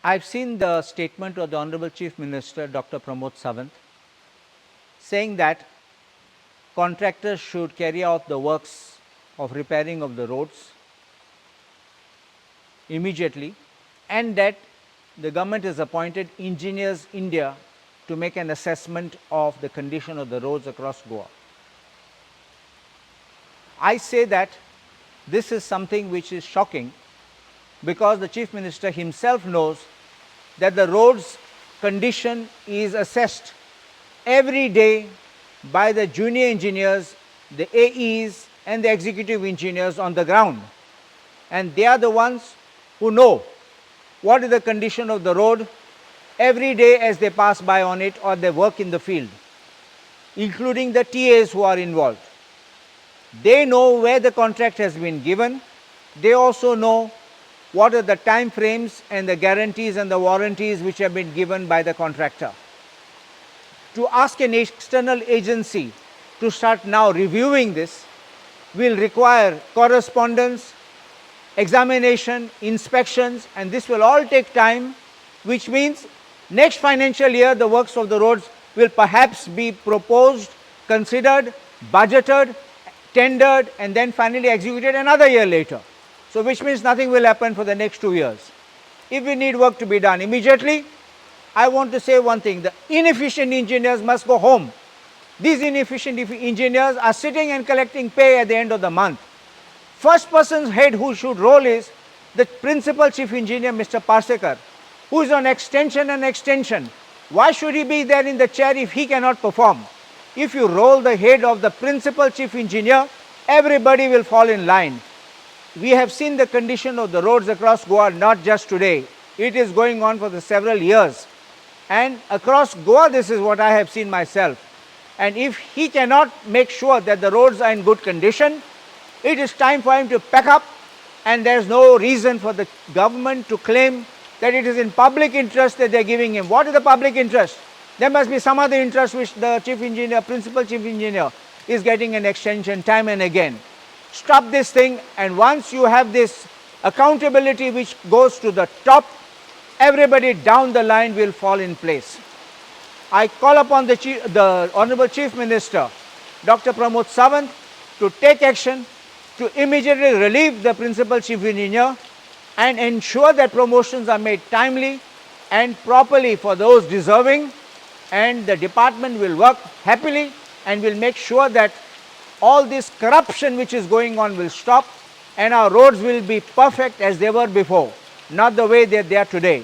I've seen the statement of the Honorable Chief Minister, Dr. Pramod Sawant, saying that contractors should carry out the works of repairing of the roads immediately, and that the government has appointed Engineers India to make an assessment of the condition of the roads across Goa. I say that this is something which is shocking, because the Chief Minister himself knows that the roads condition is assessed every day by the junior engineers, the AEs and the executive engineers on the ground, and they are the ones who know what is the condition of the road every day as they pass by on it or they work in the field, including the TAs who are involved. They know where the contract has been given. They also know what are the time frames and the guarantees and the warranties which have been given by the contractor. To ask an external agency to start now reviewing this will require correspondence, examination, inspections, and this will all take time, which means next financial year the works of the roads will perhaps be proposed, considered, budgeted, tendered, and then finally executed another year later. So which means nothing will happen for the next 2 years. If we need work to be done immediately, I want to say one thing: the inefficient engineers must go home. These inefficient engineers are sitting and collecting pay at the end of the month. First person's head who should roll is the principal chief engineer, Mr. Parsekar, who is on extension and extension. Why should he be there in the chair if he cannot perform? If you roll the head of the principal chief engineer, everybody will fall in line. We have seen the condition of the roads across Goa not just today. It is going on for the several years. And across Goa, this is what I have seen myself. And if he cannot make sure that the roads are in good condition, it is time for him to pack up, and there is no reason for the government to claim that it is in public interest that they are giving him. What is the public interest? There must be some other interest which the chief engineer, principal chief engineer is getting an extension time and again. Stop this thing, and once you have this accountability which goes to the top, everybody down the line will fall in place. I call upon the Honorable Chief Minister, Dr. Pramod Sawant, to take action to immediately relieve the principal chief engineer and ensure that promotions are made timely and properly for those deserving, and the department will work happily and will make sure that all this corruption which is going on will stop and our roads will be perfect as they were before, not the way that they are today.